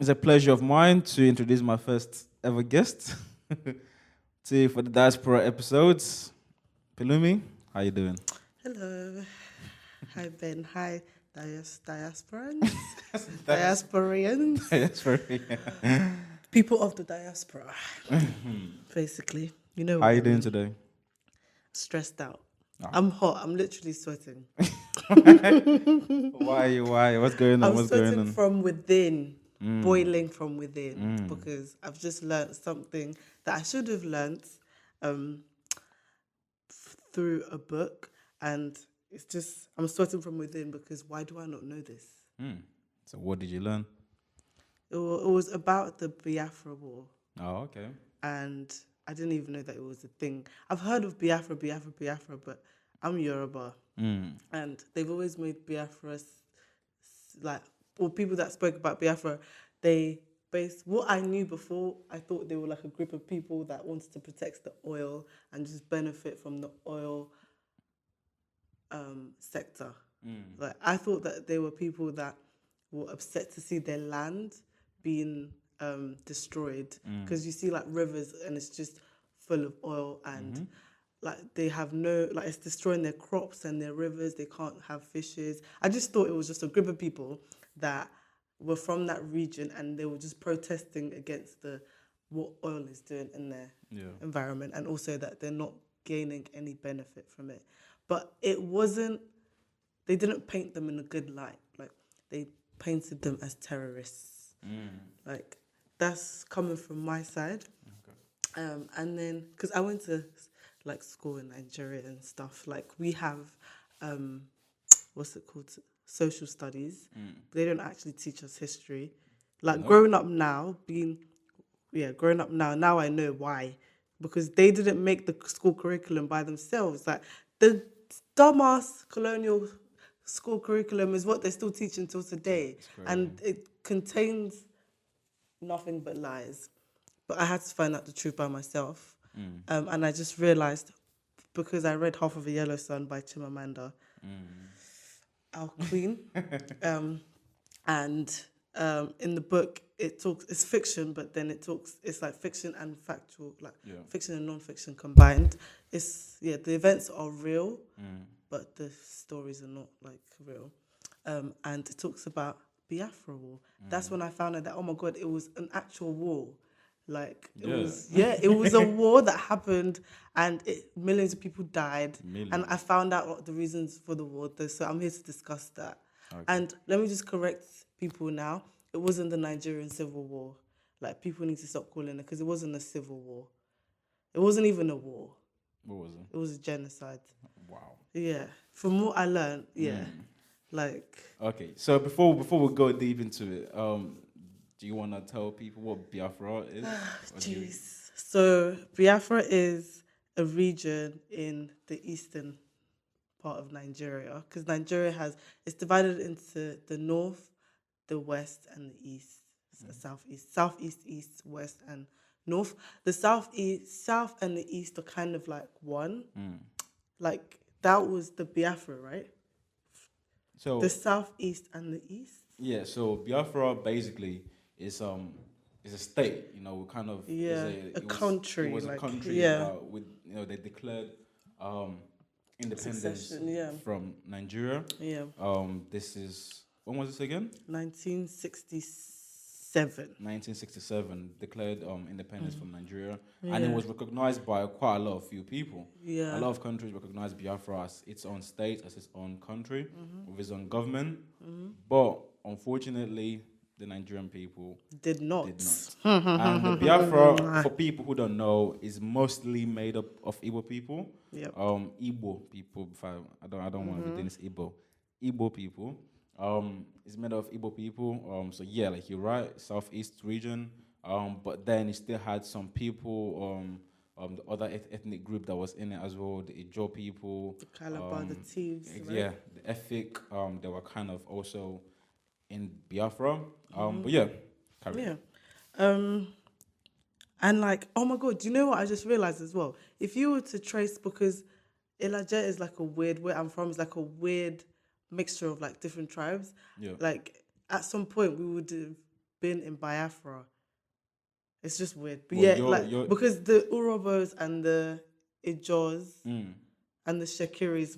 It's a pleasure of mine to introduce my first ever guest to For the Diaspora episodes. Pelumi, how you doing? Hello. Hi, Ben. Hi, diasporans. That's Diasporians. that's very. People of the diaspora, basically. You know How what I you doing mean. today? Stressed out. Oh. I'm hot. I'm literally sweating. Why? What's going on? I'm What's going sweating on? from within, Mm, boiling from within, mm. because I've just learned something that I should have learned um, through a book. And it's just, I'm sweating from within because why do I not know this? Mm. So what did you learn? It was about the Biafra War, Oh, okay. and I didn't even know that it was a thing. I've heard of Biafra, but I'm Yoruba, Mm. and they've always made Biafra like, or people that spoke about Biafra, they based what I knew before. I thought they were like a group of people that wanted to protect the oil and just benefit from the oil sector. Mm. Like I thought that they were people that were upset to see their land being destroyed, Mm. because you see like rivers and it's just full of oil, and Mm-hmm. like they have no, like it's destroying their crops and their rivers. They can't have fishes. I just thought it was just a group of people that were from that region and they were just protesting against the what oil is doing in their Yeah. environment, and also that they're not gaining any benefit from it. But it wasn't, they didn't paint them in a good light. Like they painted them as terrorists. Mm. Like that's coming from my side. Okay. And then because I went to like school in Nigeria and stuff, like we have what's it called? Social studies. Mm. They don't actually teach us history. Like Nope. growing up now, growing up now I know why. Because they didn't make the school curriculum by themselves. Like the dumbass colonial school curriculum is what they're still teaching till today. It's crazy. And it contains nothing but lies. But I had to find out the truth by myself. Mm. And I just realized, because I read Half of a Yellow Sun by Chimamanda, Mm. our queen. Um, and in the book, it talks, it's fiction, but then it's like fiction and factual, like Yeah. fiction and non-fiction combined. The events are real, Mm. but the stories are not like real. And it talks about Biafra War. That's when I found out that, oh my God, it was an actual war. Like Yeah. it was a war that happened, and millions of people died. And I Millions. found out what the reasons for the war. So I'm here to discuss that. Okay. And let me just correct people now. It wasn't the Nigerian Civil War. Like people need to stop calling it, because it wasn't a civil war. It wasn't even a war. What was it? It was a genocide. Wow. Yeah. From what I learned, yeah. Mm. Like, Okay, so before we go deep into it, do you want to tell people what Biafra is? Or do you? jeez. So Biafra is a region in the eastern part of Nigeria, because Nigeria it's divided into the north, the west, and the east, southeast, east, west, and north. The south and the east are kind of like one. Mm. Like that was the Biafra, right? The So southeast and the east. yeah, so Biafra basically is a state. You know, kind of is Yeah, a a it country, was a like country yeah, with they declared um independence succession, yeah, from Nigeria. yeah. This is when was this again? 1967. 1967 declared independence from Nigeria, and it Yeah, was recognized by quite a lot of few people. A yeah. lot of countries recognize Biafra as its own state, as its own country, with its own government. But unfortunately, the Nigerian people Did did not. not. And the Biafra, for people who don't know, is mostly made up of Igbo people. Yep. Igbo people. If I don't want to be doing this Igbo. Igbo people. It's made of Igbo people. So yeah, like you're right, southeast region. But then it still had some people. The other ethnic group that was in it as well, the Ijo people. The Calabar, the thieves, right? Yeah, the Efik. They were kind of also in Biafra. But yeah, carry on. Yeah. Um, and like, oh my God, do you know what I just realized as well? If you were to trace, because Ilaja is like a weird, where I'm from is like a weird mixture of like different tribes. Yeah. Like at some point we would have been in Biafra. It's just weird. But Well, yeah, like because the Urobos and the Ijos and the Shakiris,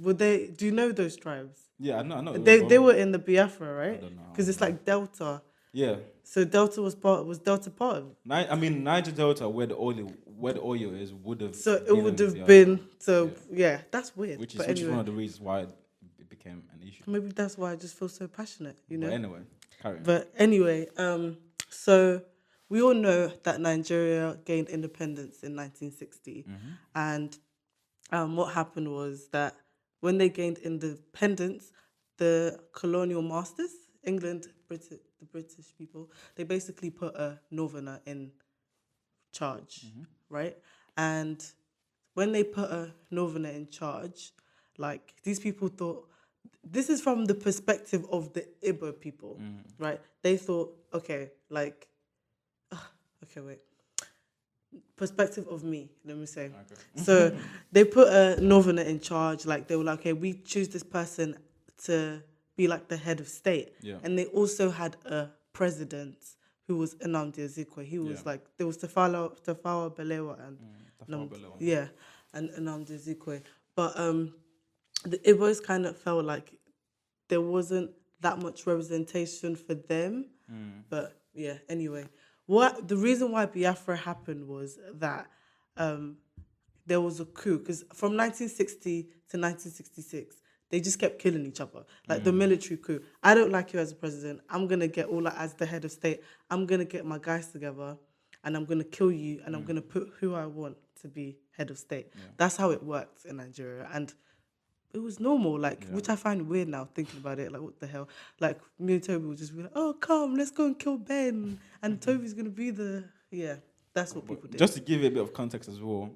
do you know those tribes? Yeah, I know. They were in the Biafra, right? I don't know. Because it's like Delta. Yeah. So Delta was Delta part of it? I mean, Niger Delta, where the oil is, would have. So it would have been. So yeah, that's weird. Which is one of the reasons why it became an issue. Maybe that's why I just feel so passionate, you know. But anyway, carry on. But anyway, so we all know that Nigeria gained independence in 1960, and what happened was that when they gained independence, the colonial masters, England, the British people, they basically put a northerner in charge, right? And when they put a northerner in charge, like these people thought, this is from the perspective of the Igbo people, right? They thought, okay, like, okay, wait. Perspective of me, let me say. Okay. So they put a northerner in charge, like they were like, okay, we choose this person to be like the head of state. Yeah. And they also had a president who was Nnamdi Azikiwe. He was like, there was Tafawa Balewa and and Nnamdi Azikiwe. But the Igbos kind of felt like there wasn't that much representation for them. But yeah, anyway. The reason why Biafra happened was that there was a coup. Because from 1960 to 1966, they just kept killing each other. Like the military coup. I don't like you as a president. I'm going to get as the head of state. I'm going to get my guys together and I'm going to kill you and I'm going to put who I want to be head of state. Yeah. That's how it worked in Nigeria. And it was normal, which I find weird now thinking about it. Like, what the hell? Like, me and Toby would just be like, oh, come, let's go and kill Ben. And Toby's going to be that's what people did. Just to give you a bit of context as well,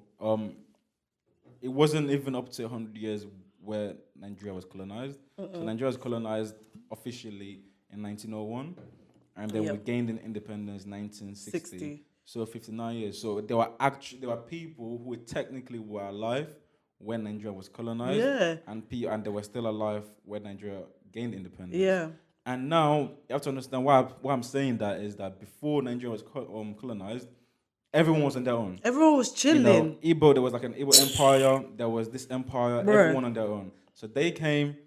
it wasn't even up to 100 years where Nigeria was colonized. So Nigeria was colonized officially in 1901, and then we gained an independence in 1960. So 59 years. So there were people who technically were alive when Nigeria was colonized, and they were still alive when Nigeria gained independence. Yeah. And now you have to understand why I'm saying that is that before Nigeria was colonized, everyone was on their own. Everyone was chilling. Igbo, there was like an Igbo empire. There was this empire. Everyone on their own. So they came,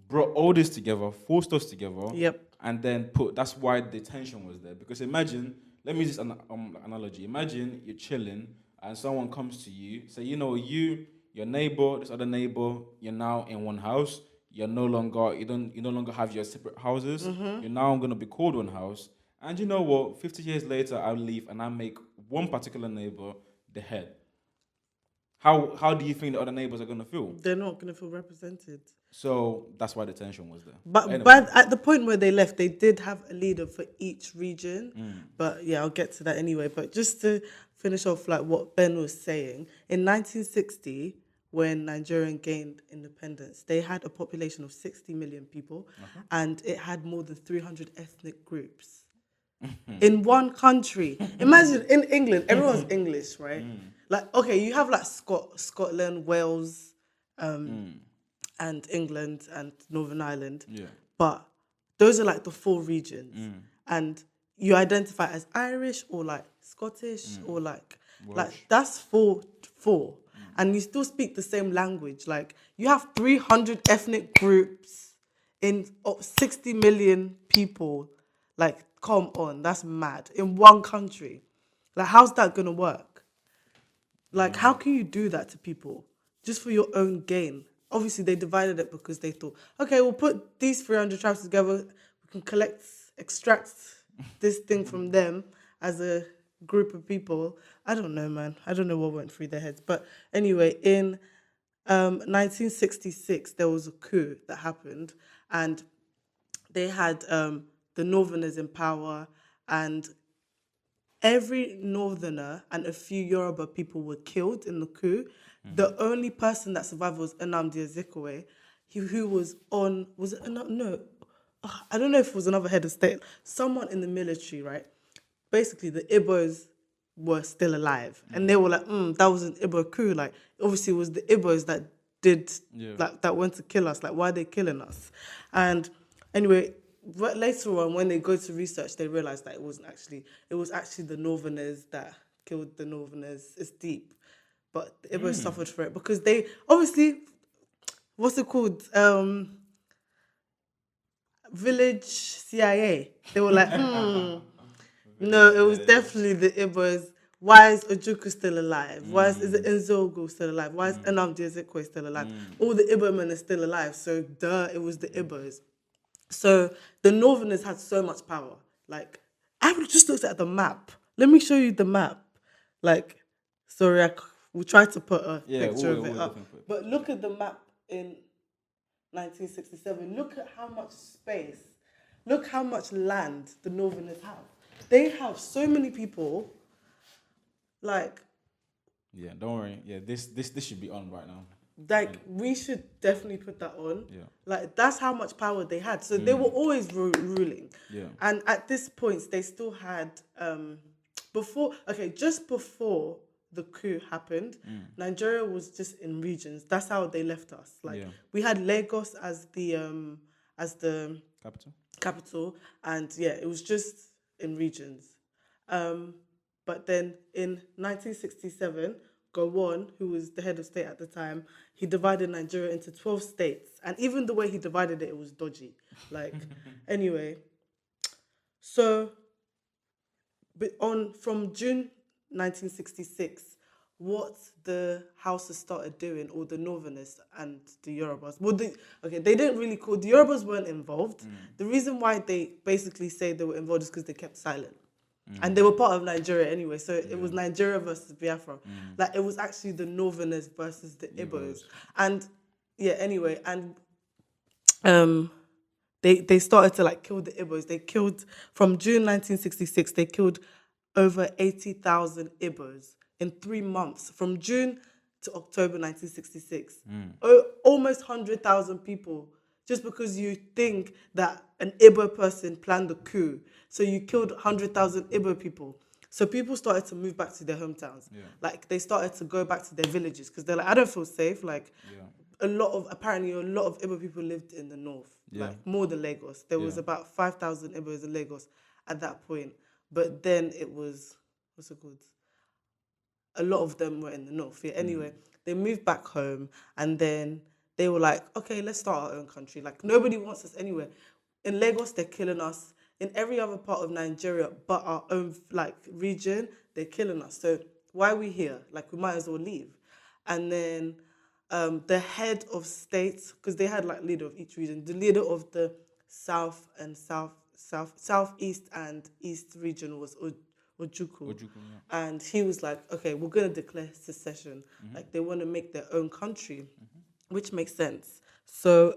brought all this together, forced us together. Yep. And then that's why the tension was there. Because imagine, let me use an analogy. Imagine you're chilling and someone comes to you, say, your neighbor, this other neighbor, you're now in one house. You no longer have your separate houses. You're now going to be called one house. And you know what? 50 years later, I'll leave and I make one particular neighbor the head. How do you think the other neighbors are going to feel? They're not going to feel represented. So that's why the tension was there. But at the point where they left, they did have a leader for each region. But yeah, I'll get to that anyway. But just to finish off like what Ben was saying, in 1960, when Nigeria gained independence, they had a population of 60 million people, and it had more than 300 ethnic groups in one country. Imagine in England, everyone's English, right? Like, okay, you have like Scotland, Wales, and England and Northern Ireland. Yeah. But those are like the 4 regions. And you identify as Irish or like Scottish or like that's four. And you still speak the same language. Like, you have 300 ethnic groups in 60 million people. Like, come on, that's mad. In one country. Like, how's that going to work? Like, how can you do that to people? Just for your own gain. Obviously, they divided it because they thought, okay, we'll put these 300 tribes together. We can extract this thing from them as a group of people. I don't know, man. I don't know what went through their heads. But anyway, in 1966, there was a coup that happened, and they had the Northerners in power, and every Northerner and a few Yoruba people were killed in the coup. The only person that survived was Nnamdi Azikiwe, who was on, I don't know if it was another head of state, someone in the military, right? Basically, the Igbos were still alive. And they were like, that was an Igbo coup. Like, obviously, it was the Igbos that went to kill us. Like, why are they killing us? And anyway, but later on, when they go to research, they realize that it was actually the Northerners that killed the Northerners. It's deep, but the Igbos suffered for it because they obviously, what's it called? Village CIA. They were like, no, it was definitely the Igbos. Why is Ojukwu still alive? Why is it Nzogu still alive? Why is Nnamdi Ezekwe still alive? All the Igbo men are still alive, so it was the Igbos. So the Northerners had so much power. Like, I just looked at the map. Let me show you the map. Like, sorry, we tried to put a picture of it up. But look at the map in 1967. Look at how much space, look how much land the Northerners have. They have so many people. Like, yeah, don't worry. Yeah, this should be on right now. Like, we should definitely put that on. Yeah. Like, that's how much power they had. So they were always ruling. Yeah. And at this point, they still had just before the coup happened, Nigeria was just in regions. That's how they left us. Like, we had Lagos as the capital, and it was just in regions. But then in 1967, Gowon, who was the head of state at the time, he divided Nigeria into 12 states. And even the way he divided it was dodgy. Like, anyway. So, from June 1966, what the Hausas started doing, or the Northerners and the Yorubas, they didn't really call, the Yorubas weren't involved. The reason why they basically say they were involved is because they kept silent. And they were part of Nigeria anyway, so it was Nigeria versus Biafra. Like, it was actually the Northerners versus the Igbos. And anyway, and they started to kill the Igbos. They killed, from June 1966, they killed over 80,000 Igbos in 3 months, from June to October 1966. Almost 100,000 people, just because you think that an Igbo person planned the coup. So you killed 100,000 Igbo people. So people started to move back to their hometowns. Like, they started to go back to their villages because they're like, I don't feel safe. Like, apparently a lot of Igbo people lived in the north, like more than Lagos. There was about 5,000 Igbos in Lagos at that point. But then it was, what's it called? A lot of them were in the north. Yeah. Anyway, they moved back home, and then they were like, okay, let's start our own country. Like, nobody wants us anywhere. In Lagos, they're killing us. In every other part of Nigeria but our own, region, they're killing us. So why are we here? Like, we might as well leave. And then the head of states, because they had, leader of each region, the leader of the southeast and east region was Ojukwu. And he was like, okay, we're going to declare secession. Like, they want to make their own country, which makes sense. So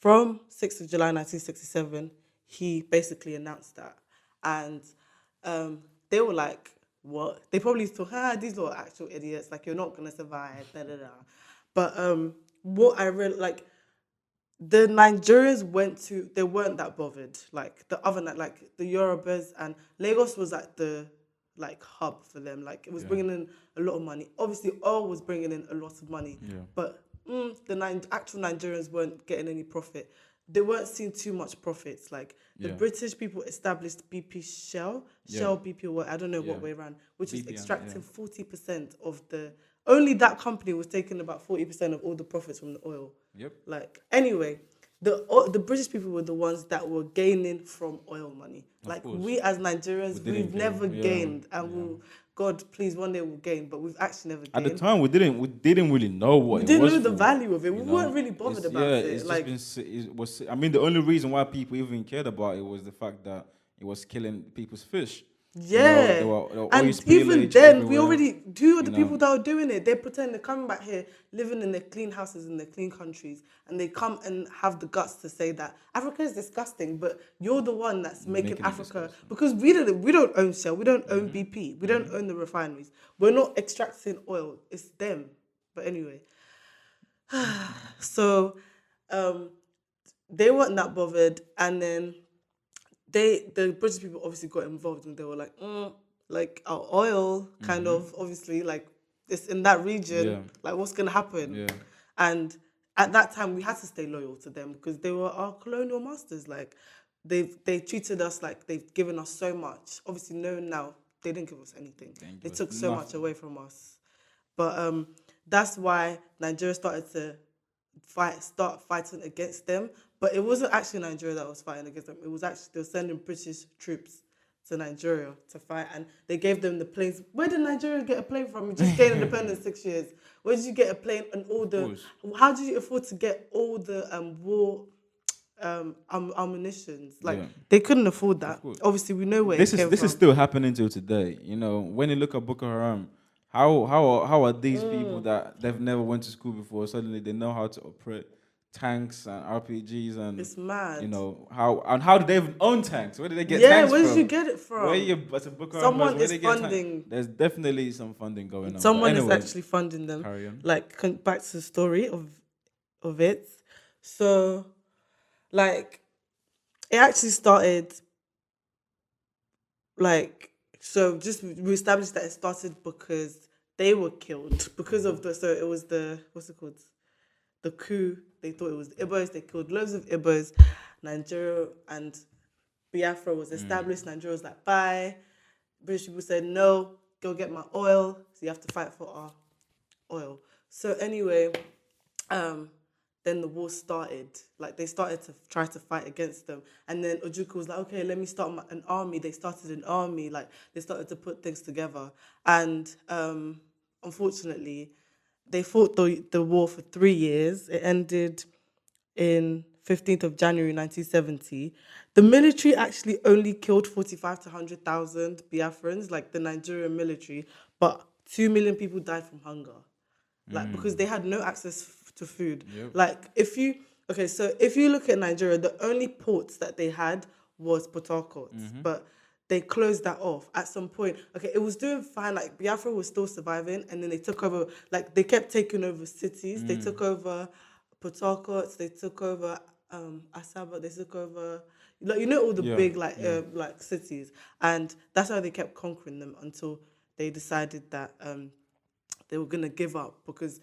from 6th of July 1967, he basically announced that. And they were like, what? They probably thought, these are actual idiots. Like, you're not going to survive, da-da-da. But what I really, the Nigerians they weren't that bothered. Like, the other night, the Yorubas, and Lagos was the hub for them. Like, it was bringing in a lot of money. Obviously, oil was bringing in a lot of money. But the actual Nigerians weren't getting any profit. They weren't seeing too much profits. Like, the British people established Shell BP, or I don't know what way ran, which was extracting 40% of the. Only that company was taking about 40% of all the profits from the oil. Anyway, the British people were the ones that were gaining from oil money. We as Nigerians, we've never gained, and God, please, one day we'll gain, but we've actually never gained. At the time, we didn't really know what it was. We didn't know the value of it. We weren't really bothered about it. I mean, the only reason why people even cared about it was the fact that it was killing people's fish. Yeah, they were and even then, who are the people that are doing it? They pretend they're coming back here, living in their clean houses in their clean countries, and they come and have the guts to say that Africa is disgusting, but you're the one that's making Africa, because we don't own Shell, we don't own BP, we don't own the refineries, we're not extracting oil, it's them. But anyway, so they weren't that bothered, and then the British people obviously got involved, and they were like our oil kind of, obviously, it's in that region, what's gonna happen? And at that time we had to stay loyal to them because they were our colonial masters. Like, they treated us like they've given us so much. Obviously, no, now they didn't give us anything. They took so much away from us. But that's why Nigeria started to start fighting against them. But it wasn't actually Nigeria that was fighting against them. It was actually they were sending British troops to Nigeria to fight, and they gave them the planes. Where did Nigeria get a plane from? You just gained independence 6 years. Where did you get a plane and all the? How did you afford to get all the war ammunitions? Like they couldn't afford that. Obviously, we know where this it came is from. still happening till today. You know, when you look at Boko Haram, how are these people that they've never went to school before suddenly they know how to operate tanks and RPGs and it's mad. You know how do they even own tanks? Where did they get tanks from? Where did you get it from? Where you as a Boko Haram Someone where is funding. There's definitely some funding going on. Someone is actually funding them. Carry on. Like back to the story of it. So, like, it actually started. Like, so just we established that it started because they were killed because of so it was the what's it called, the coup. They thought it was the Igbos. They killed loads of Igbos. Nigeria and Biafra was established. Nigeria was like, bye. British people said, no, go get my oil. So you have to fight for our oil. So anyway, then the war started. Like they started to try to fight against them. And then Ojukwu was like, okay, let me start an army. They started an army. Like they started to put things together. And unfortunately, they fought the war for 3 years. It ended in 15th of January 1970. The military actually only killed 45 to 100,000 Biafrans, like the Nigerian military, but 2 million people died from hunger. Like, because they had no access to food. Yep. Like, if you look at Nigeria, the only ports that they had was Port Harcourt, but they closed that off at some point. Okay, it was doing fine. Like Biafra was still surviving, and then they took over. Like they kept taking over cities. They took over Port Harcourt. They took over Asaba. They took over, like all the big like cities, and that's how they kept conquering them until they decided that they were gonna give up, because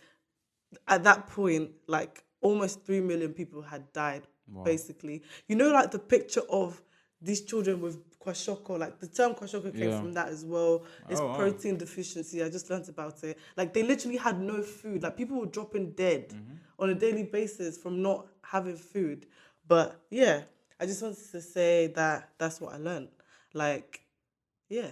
at that point, like almost 3 million people had died. Wow. Basically, like the picture of these children with kwashiorkor, like the term kwashiorkor came from that as well. It's protein deficiency. I just learned about it. Like they literally had no food. Like people were dropping dead on a daily basis from not having food. But yeah, I just wanted to say that that's what I learned. Like, yeah.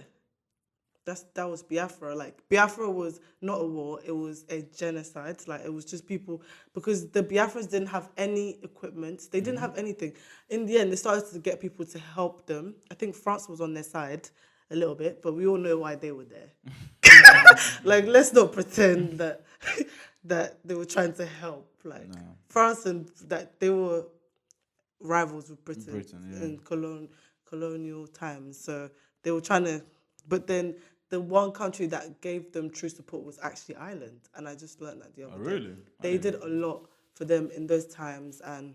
That was Biafra. Like Biafra was not a war, it was a genocide. Like it was just people, because the Biafrans didn't have any equipment, they didn't have anything. In the end, they started to get people to help them. I think France was on their side a little bit, but we all know why they were there. Like let's not pretend that that they were trying to help. Like France and that they were rivals with Britain in colonial times. So they were trying to, but then the one country that gave them true support was actually Ireland. And I just learned that the other day. Really? They did a lot for them in those times. And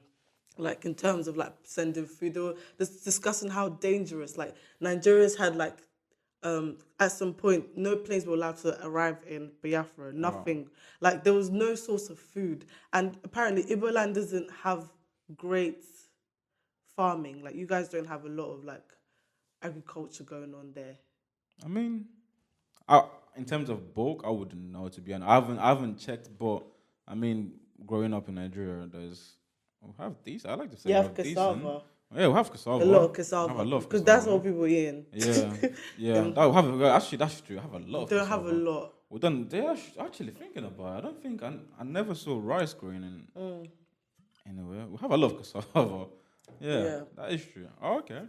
like in terms of like sending food, they were discussing how dangerous, like Nigerians had like, at some point, no planes were allowed to arrive in Biafra, nothing. Wow. Like there was no source of food. And apparently Igbo land doesn't have great farming. Like you guys don't have a lot of like agriculture going on there. I mean, in terms of bulk, I wouldn't know, to be honest. I haven't checked, but I mean, growing up in Nigeria, we have decent. I like to say we have cassava. Yeah, we have cassava. A lot of cassava. Because that's what people eat. Yeah. Actually, that's true. I have a lot of cassava. Don't have a lot. Well, then they're actually thinking about it. I don't think I never saw rice growing in anywhere. We have a lot of cassava. Yeah, that is true. Oh, okay.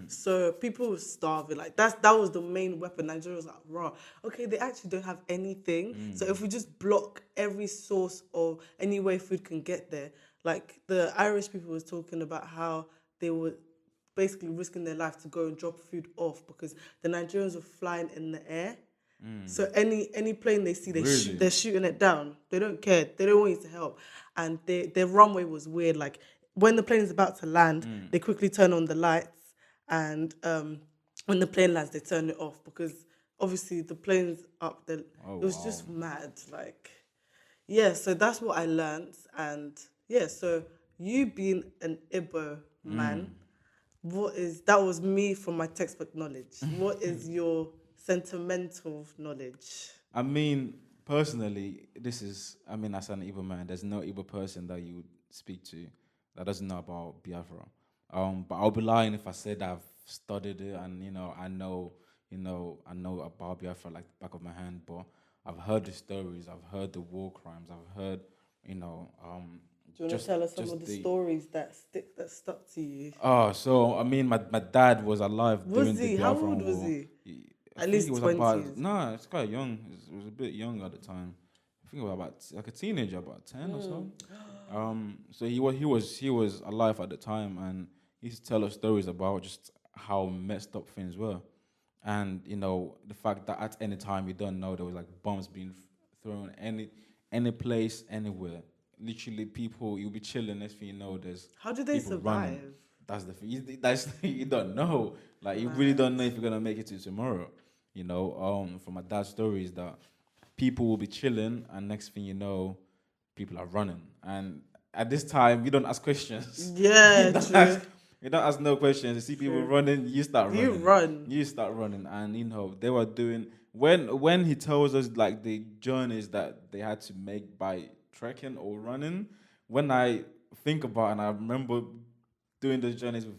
So people were starving. Like that was the main weapon. Nigeria was like, raw. Okay, they actually don't have anything. So if we just block every source or any way food can get there, like the Irish people was talking about how they were basically risking their life to go and drop food off because the Nigerians were flying in the air. So any plane they see, they're shooting it down. They don't care. They don't want you to help. And their runway was weird. Like when the plane is about to land, they quickly turn on the lights. And when the plane lands, they turn it off because obviously the plane's up there. It was just mad. Like, yeah, so that's what I learned. And yeah, so you being an Igbo man, That was me from my textbook knowledge. What is your sentimental knowledge? I mean, personally, as an Igbo man, there's no Igbo person that you would speak to that doesn't know about Biafra. But I'll be lying if I said I've studied it and I know about Biafra like the back of my hand. But I've heard the stories, I've heard the war crimes, I've heard, you know, Do you want to tell us some of the stories that stuck to you? Oh, so I mean, my dad was alive during Was the he? How Biafran old was War. he? I At think least he was about 20s. no, it's quite young. He was a bit young at the time. I think he was about like a teenager, about 10 or so. So he was alive at the time, and he used to tell us stories about just how messed up things were, and the fact that at any time you don't know there was like bombs being thrown any place anywhere. Literally, people you'll be chilling. Next thing you know, there's How did they people running. survive? That's the thing. That's you don't know. Like you really don't know if you're gonna make it to tomorrow. From my dad's stories that people will be chilling, and next thing you know, people are running. And at this time, you don't ask questions. Yeah, you don't true. ask no questions. You see people running, you start running. You run. You start running, and they were doing when he tells us like the journeys that they had to make by trekking or running. When I think about it and I remember doing those journeys with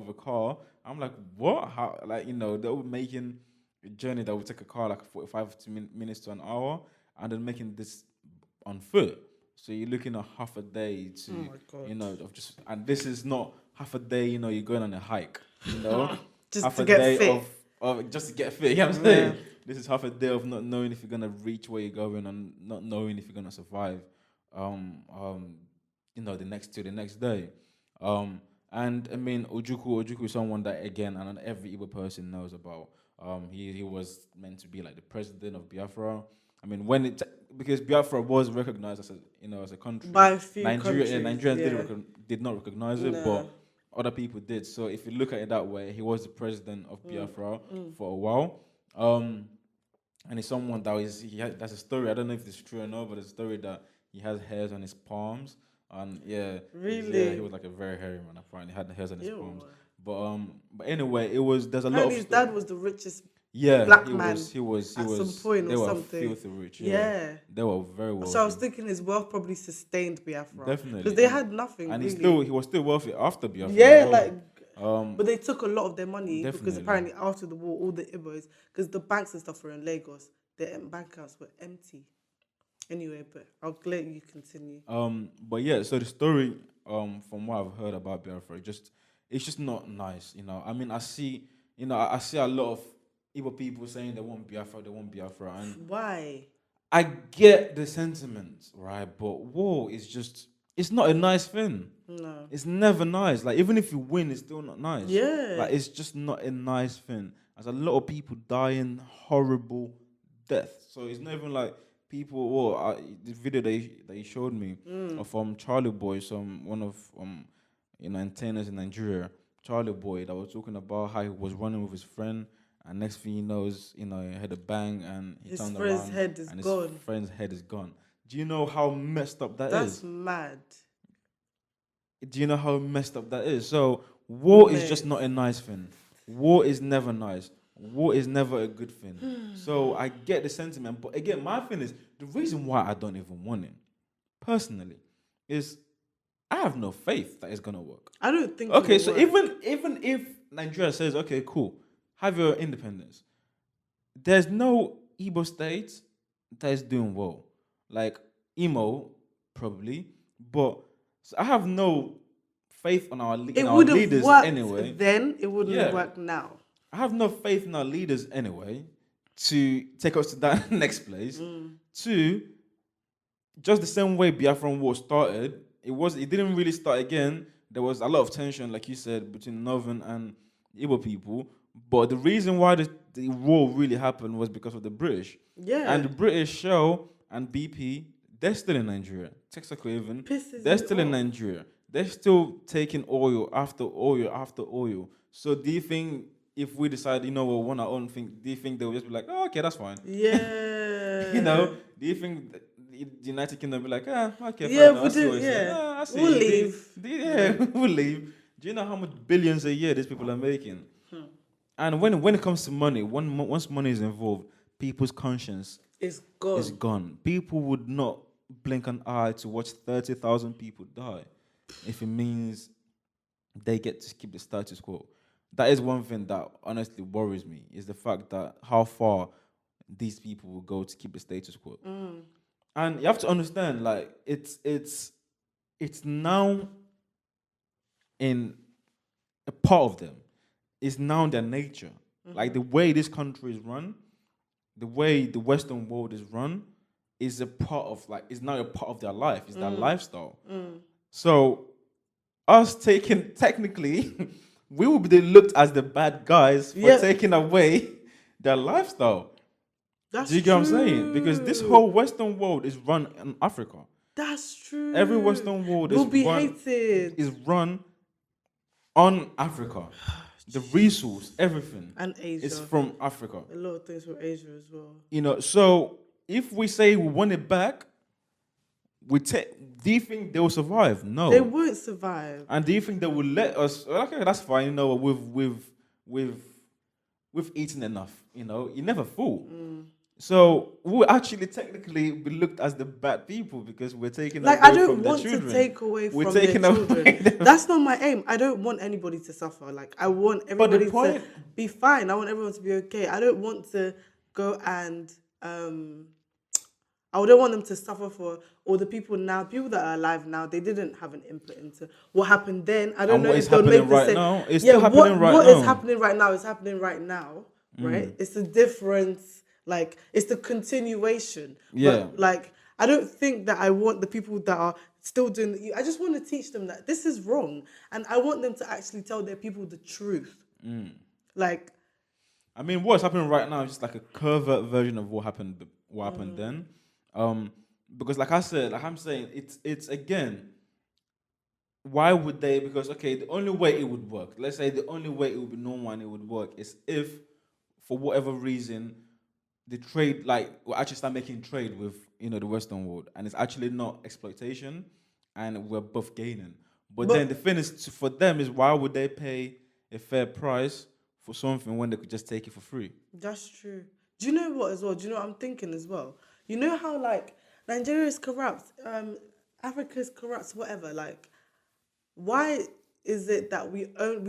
a car, I'm like, what? How? Like they were making a journey that would take a car like 45 minutes to an hour, and then making this on foot. So you're looking at half a day to, Oh my God. of just, and this is not half a day. You're going on a hike. Just half to a get day fit. of just to get fit. You know what I'm saying? This is half a day of not knowing if you're gonna reach where you're going and not knowing if you're gonna survive. Um, um, the next day. And I mean, Ojuku is someone that again, and every Igbo person knows about. He was meant to be like the president of Biafra. I mean, because Biafra was recognized as a country By a few Nigerians countries, did not recognize it, but other people did. So if you look at it that way, he was the president of Biafra for a while. And he's someone that's a story. I don't know if it's true or not, but it's a story that he has hairs on his palms. And Really? he was like a very hairy man. Apparently, had the hairs on his palms. But anyway, there's a lot of. His dad was the richest Yeah, black he man was. He was. at some point They or were something. filthy rich. Yeah. They were very wealthy. So I was thinking his wealth probably sustained Biafra. Definitely. Because they had nothing, and really. he was still wealthy after Biafra. Yeah, as well. but they took a lot of their money because Definitely. apparently after the war, all the Igbos, because the banks and stuff were in Lagos, their bank accounts were empty. Anyway, but I'll let you continue. But yeah, so the story, from what I've heard about Biafra, it's just not nice. I mean, I see a lot of Igbo people saying they want Biafra, and Why? I get the sentiment, right? But war it's not a nice thing. No. It's never nice. Like, even if you win, it's still not nice. Yeah. Like, it's just not a nice thing. There's a lot of people dying horrible deaths. So it's not even like people, the video that he showed me of Charlie Boy, one of entertainers in Nigeria, Charlie Boy, that was talking about how he was running with his friend, and next thing he knows, he had a bang and he turned around His head is and gone. his friend's head is gone. Do you know how messed up that is? That's mad. Do you know how messed up that is? So war is just not a nice thing. War is never nice. War is never a good thing. So I get the sentiment, but again, my thing is the reason why I don't even want it, personally, is I have no faith that it's gonna work. I don't think. Okay, so even if Nigeria says, okay, cool, have your independence, there's no Igbo state that is doing well. Like Imo, probably, but so I have no faith on our leaders anyway. Then it wouldn't work now. I have no faith in our leaders anyway to take us to that next place. To just the same way Biafran War started, it didn't really start again. There was a lot of tension, like you said, between Northern and Igbo people. But the reason why the war really happened was because of the British. Yeah. And the British Shell and BP, they're still in Nigeria. Texaco even, they're still in Nigeria. They're still taking oil after oil after oil. So do you think if we decide, we want our own thing, do you think they'll just be like, oh, okay, that's fine? Yeah. Do you think the United Kingdom will be like, okay, yeah, we'll do, yeah. I see. We'll leave. We'll leave. Do you know how much billions a year these people are making? And when it comes to money, once money is involved, people's conscience It's is gone. gone. People would not blink an eye to watch 30,000 people die if it means they get to keep the status quo. That is one thing that honestly worries me, is the fact that how far these people will go to keep the status quo. And you have to understand, like, it's now in a part of them. It's now their nature. Like the way this country is run, the way the Western world is run, is a part of, like, is now a part of their life. It's their lifestyle. So us taking, technically, we will be looked as the bad guys for taking away their lifestyle. That's Do you get what I'm saying? Because this whole Western world is run in Africa. That's true. Every Western world will be hated. is run on Africa. The resource, everything, and Asia is from Africa. A lot of things from Asia as well. You know, so if we say we want it back, do you think they will survive? No, they won't survive. And do you think they will let us? Okay, that's fine. You know, we've eaten enough. You know, you never fool. So we'll actually technically be looked as the bad people because we're taking away from the children. I don't want to take away from their children. That's not my aim. I don't want anybody to suffer. Like, I want everybody to be fine. I want everyone to be okay. I don't want to go and I don't want them to suffer for all the people that are alive now. They didn't have an input into what happened then. I don't know if they'll make the same. Now? It's still happening right now. What is happening right now is happening right now, right? It's a difference. Like, it's the continuation. Yeah. But, like, I don't think that I want the people that are still doing I just want to teach them that this is wrong. And I want them to actually tell their people the truth. Like, I mean, what's happening right now is just like a covert version of what happened then. Because like I said, like I'm saying, it's again, why would they? Because, okay, the only way it would work, let's say the only way it would be normal and it would work is if, for whatever reason, the trade, like, we'll actually start making trade with, you know, the Western world, and it's actually not exploitation, and we're both gaining. But then the thing is, for them, is why would they pay a fair price for something when they could just take it for free? That's true. Do you know what as well? Do you know what I'm thinking as well? You know how, like, Nigeria is corrupt, Africa is corrupt, whatever. Like, why is it that we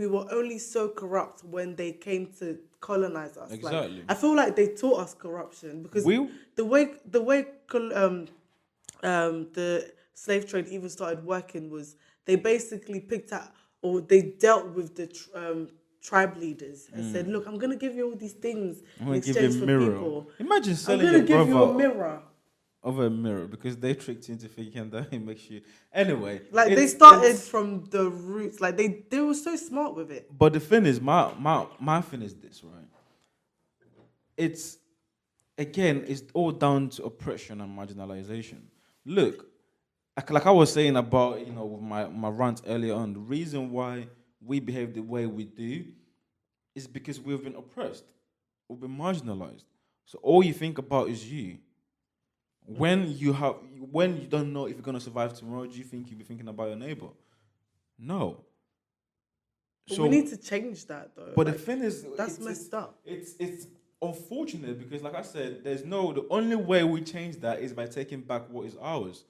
were only so corrupt when they came to colonize us? Exactly. Like, I feel like they taught us corruption because the way the slave trade even started working was they basically picked out, or they dealt with the tribe leaders and said, "Look, I'm gonna give you all these things in exchange for people. Imagine selling your brother. I'm gonna give you a mirror." Over a mirror, because they tricked you into thinking that it makes you... Anyway. Like, they started from the roots. Like, they were so smart with it. But the thing is, my thing is this, right? It's all down to oppression and marginalization. Look, like I was saying about, you know, with my rant earlier on, the reason why we behave the way we do is because we've been oppressed. We've been marginalized. So all you think about is you. When you don't know if you're gonna survive tomorrow, do you think you'll be thinking about your neighbor? No. So we need to change that, though. But like, the thing is, that's messed up. It's unfortunate because, like I said, the only way we change that is by taking back what is ours,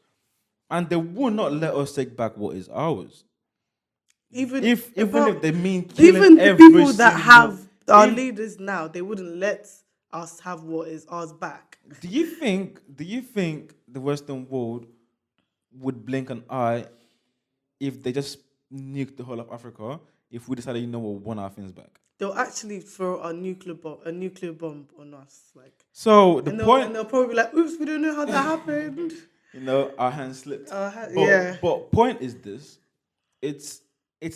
and they will not let us take back what is ours. Even if they mean killing the people that have our leaders now, they wouldn't let us have what is ours back. Do you think the Western world would blink an eye if they just nuked the whole of Africa if we decided, you know what, we want our things back? They'll actually throw a nuclear bomb on us, like. So and they'll probably be like, "Oops, we don't know how that happened." You know, our hands slipped. But point is this: it's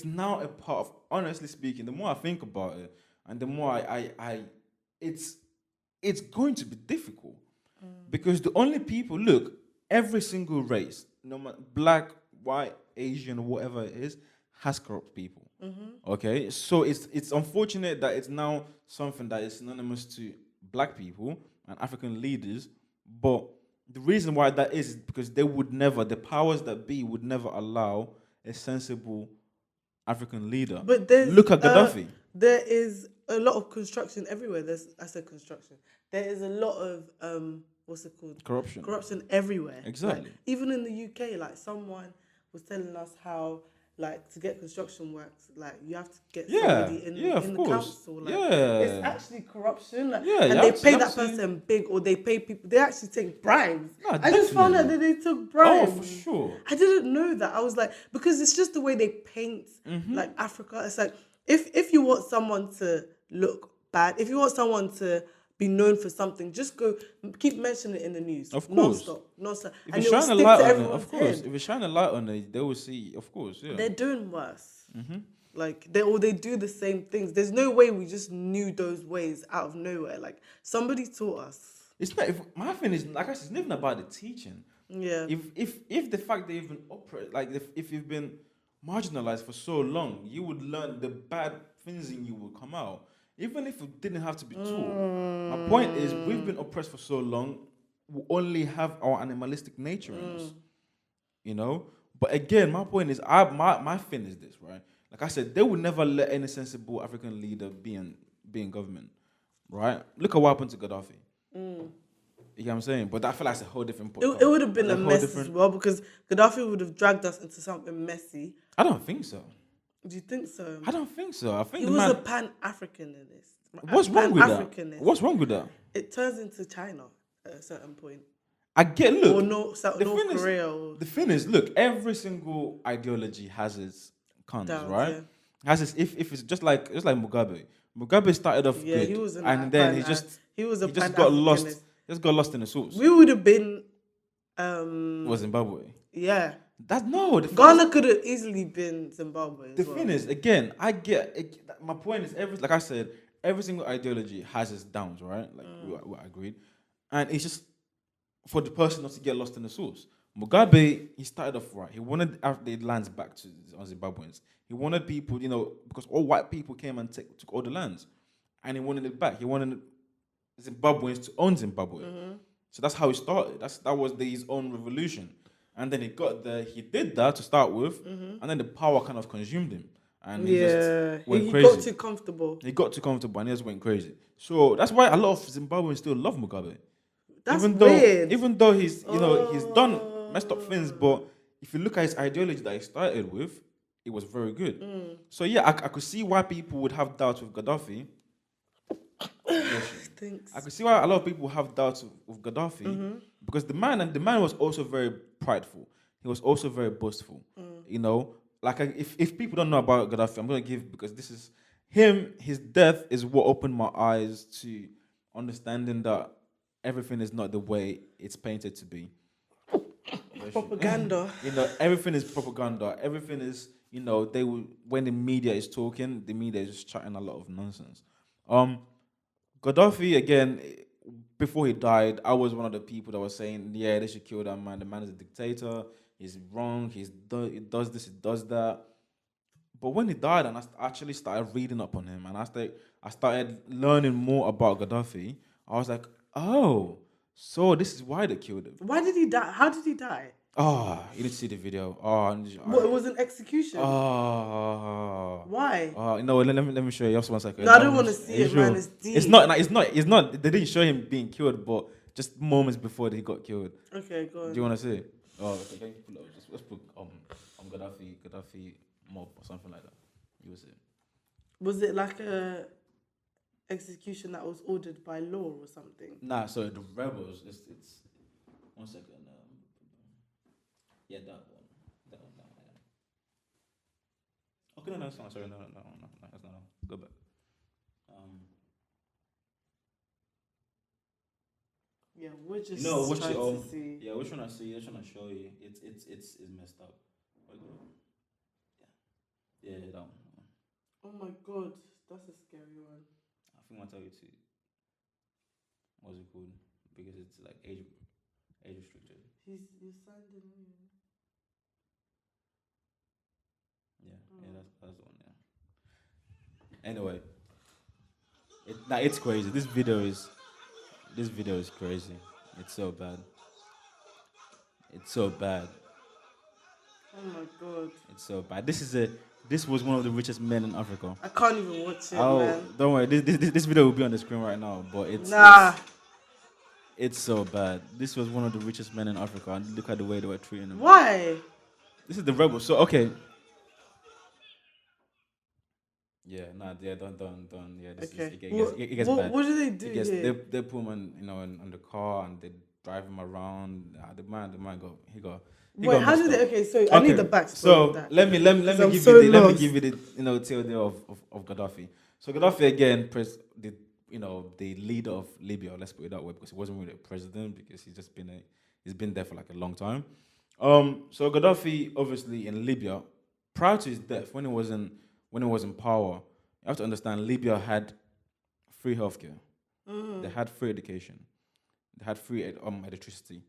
now a part of. Honestly speaking, the more I think about it, and the more it's going to be difficult because the only people, look, every single race, no matter black, white, Asian, whatever it is, has corrupt people. Okay, so it's unfortunate that it's now something that is synonymous to black people and African leaders, but the reason why that is because they would never, the powers that be would never allow a sensible African leader. But there's Look at Gaddafi. there is a lot of construction everywhere. I said construction. There is a lot of what's it called? Corruption. Corruption everywhere. Exactly. Like, even in the UK, like someone was telling us how like to get construction works, like you have to get somebody in the council. Like, it's actually corruption. Like, and they pay that person big, or they pay people. They actually take bribes. No, I just found out that they took bribes. Oh, for sure. I didn't know that. I was like, because it's just the way they paint like Africa. It's like if you want someone to look bad, if you want someone to be known for something, just go keep mentioning it in the news. Of course. Non-stop. If and you shine a light on it, of course. If you shine a light on it, they will see, of course, yeah. They're doing worse. Like, they do the same things. There's no way we just knew those ways out of nowhere. Like, somebody taught us. It's not, my thing is, like I said, it's not even about the teaching. Yeah. If the fact that you've been oppressed, like if you've been marginalized for so long, you would learn the bad things in you will come out. Even if it didn't have to be taught. My point is, we've been oppressed for so long, we only have our animalistic nature in us. You know? But again, my point is, my thing is this, right? Like I said, they would never let any sensible African leader be in government, right? Look at what happened to Gaddafi. You know what I'm saying? But I feel like it's a whole different podcast. It would have been a mess as well, because Gaddafi would have dragged us into something messy. I don't think so. Do you think so? I don't think so. I think he was a pan-Africanist. What's wrong with that? What's wrong with that? It turns into China at a certain point. I get, look. Or North Korea. The thing is, look, every single ideology has its cons, right? Yeah. Has its, if it's just like Mugabe. Mugabe started off good, he was and then he just got lost. Just got lost in the sauce. We would have been was Zimbabwe. Yeah. Ghana could have easily been Zimbabwe. The thing is, again, I get it, my point is, like I said, every single ideology has its downs, right? Like we agreed, and it's just for the person not to get lost in the sauce. Mugabe, he started off right. He wanted the lands back to Zimbabweans. He wanted people, you know, because all white people came and took all the lands, and he wanted it back. He wanted Zimbabweans to own Zimbabwe. So that's how he started. That was his own revolution. And then he got there, he did that to start with, and then the power kind of consumed him. And he just went crazy. He got too comfortable. And he just went crazy. So that's why a lot of Zimbabweans still love Mugabe. That's weird. Even though he's done messed up things, but if you look at his ideology that he started with, it was very good. So yeah, I could see why people would have doubts with Gaddafi. Thanks. I could see why a lot of people have doubts with Gaddafi, because the man was also very prideful. He was also very boastful. You know, like if people don't know about Gaddafi, I'm gonna give, because this is him. His death is what opened my eyes to understanding that everything is not the way it's painted to be. Propaganda. You know, everything is propaganda. Everything is, you know, when the media is talking, the media is just chatting a lot of nonsense. Gaddafi, again, before he died, I was one of the people that was saying, yeah, they should kill that man. The man is a dictator. He's wrong. He does this, he does that. But when he died, and I actually started reading up on him, and I started learning more about Gaddafi, I was like, oh, so this is why they killed him. Why did he die? How did he die? Oh, you need to see the video. Oh, what, it was an execution. Oh, why? Oh, no. Let me show you. Just 1 second. No, I don't want to see it, man. It's deep. It's not. They didn't show him being killed, but just moments before he got killed. Okay, go on. Do you want to see it? Oh, okay. Can you pull up? Let's put Gaddafi mob or something like that. You will see. Was it like a execution that was ordered by law or something? Nah, sorry, the rebels. It's 1 second. Yeah, that one. Yeah. Okay, no, that's not. Sorry, no, that's not. Go back. Yeah, we're just trying to see. Yeah, we're trying to see. We're trying to show you. It's messed up. Yeah, that one. Oh my god, that's a scary one. I think I'll tell you to. What's it called? Because it's like age restricted. You signed it. Yeah, that's the one. Yeah. Anyway, it's crazy. This video is crazy. It's so bad. It's so bad. Oh my god. It's so bad. This was one of the richest men in Africa. I can't even watch it, Oh, man. don't worry. This video will be on the screen right now, but Nah. it's so bad. This was one of the richest men in Africa, and look at the way they were treating him. Why? This is the rebel. So okay. Yeah, nah, yeah, don't. Yeah, this is Okay. it gets bad. What do they do It gets here? they put him on on the car and they drive him around. The man he Wait, got how messed did up. they? Okay, so I need the backstory So of that. let me 'Cause I'm give so you the let me lost. give you the tale there of Gaddafi. So Gaddafi again, the leader of Libya. Let's put it that way because he wasn't really a president because he's been there for like a long time. So Gaddafi obviously in Libya, prior to his death, when he was in power, you have to understand Libya had free healthcare, they had free education, they had free electricity.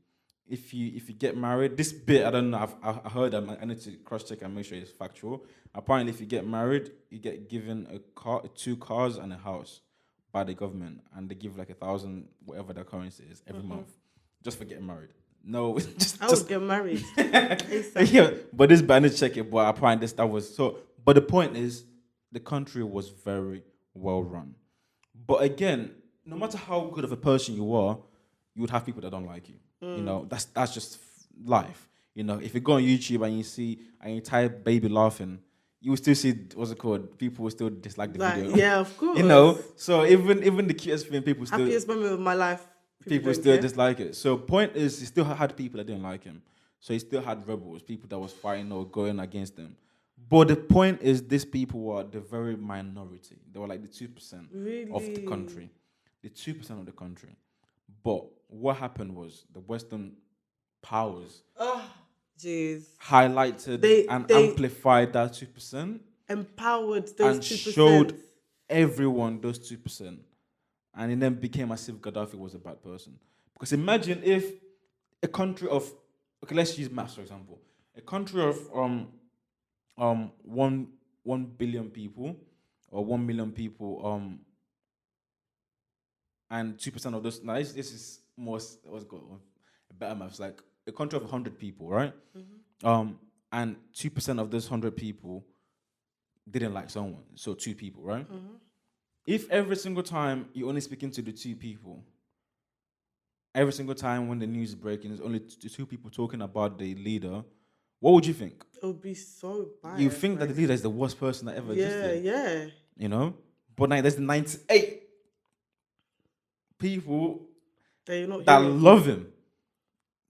If you get married, this bit I don't know. I heard that I need to cross check and make sure it's factual. Apparently, if you get married, you get given a car, 2 cars, and a house by the government, and they give like 1,000 whatever their currency is every month, just for getting married. No, I would get married. yeah, but this bit I need to check it. But apparently, that was so. But the point is, the country was very well run. But again, no matter how good of a person you are, you would have people that don't like you. That's just life. If you go on YouTube and you see an entire baby laughing, you will still see what's it called? People will still dislike the video. Yeah, of course. So even the cutest thing, people still Happiest moment of my life. People don't still care. dislike it. So point is, he still had people that didn't like him. So he still had rebels, people that was fighting or going against him. But the point is, these people were the very minority. They were like the 2% of the country. The 2% of the country. But what happened was the Western powers highlighted and amplified that 2%. Empowered those and 2%. Showed everyone those 2%. And it then became as if Gaddafi was a bad person. Because imagine if a country of, okay, let's use maths for example. A country of 1 billion people or 1 million people, and 2% of those. Now this is more what's called better maths. Like a country of 100 people, right? And 2% of those 100 people didn't like someone, so 2 people, right? If every single time you're only speaking to the 2 people, every single time when the news is breaking, there's only 2 people talking about the leader, what would you think? It would be so bad. You think that the leader is the worst person that ever existed. Yeah. But now there's 98 people that love him,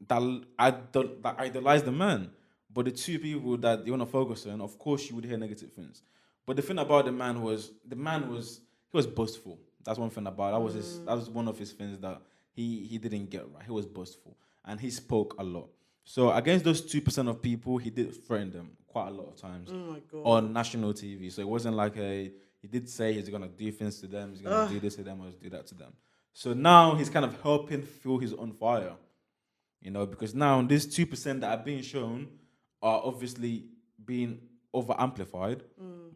that idolize the man. But the 2 people that you want to focus on, of course, you would hear negative things. But the thing about the man was he was boastful. That's one thing about it. That was one of his things that he didn't get right. He was boastful and he spoke a lot. So against those 2% of people, he did threaten them quite a lot of times on national TV. So it wasn't like he did say he's gonna do things to them, he's gonna do this to them or do that to them. So now he's kind of helping fuel his own fire. Because now these 2% that are being shown are obviously being over amplified.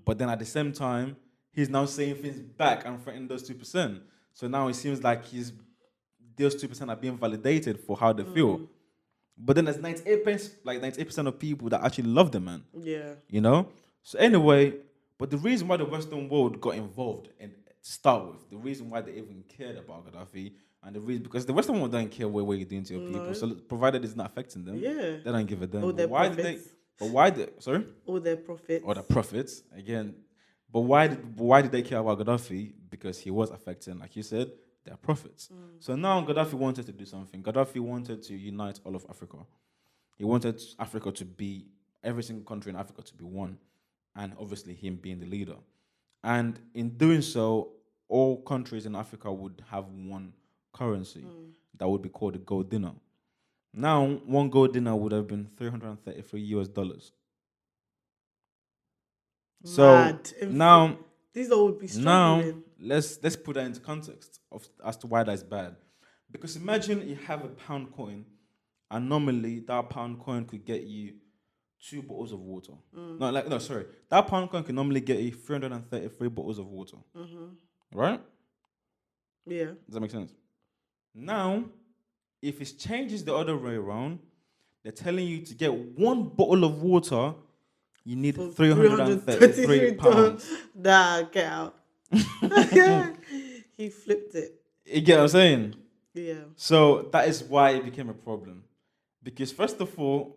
But then at the same time, he's now saying things back and threatening those 2%. So now it seems like those 2% are being validated for how they feel. But then there's 98% of people that actually love the man. Yeah. So anyway, but the reason why the Western world got involved and to start with, the reason why they even cared about Gaddafi, and the reason because the Western world don't care what you're doing to your people. So provided it's not affecting them, they don't give a damn. All their profits. Sorry? All their profits. Or the profits again. But why did they care about Gaddafi? Because he was affecting, like you said, their profits. So now Gaddafi wanted to do something. Gaddafi wanted to unite all of Africa. He wanted Africa to be, every single country in Africa to be one. And obviously him being the leader. And in doing so, all countries in Africa would have one currency that would be called the gold dinar. Now, one gold dinar would have been $333. So now these all would be struggling. Now let's put that into context as to why that's bad. Because imagine you have a pound coin, and normally that pound coin could get you 2 bottles of water. That pound coin can normally get you 333 bottles of water. Right? Yeah. Does that make sense? Now, if it changes the other way around, they're telling you to get 1 bottle of water You need For 333 pounds. Nah, get out. He flipped it. You get what I'm saying? Yeah. So that is why it became a problem. Because first of all,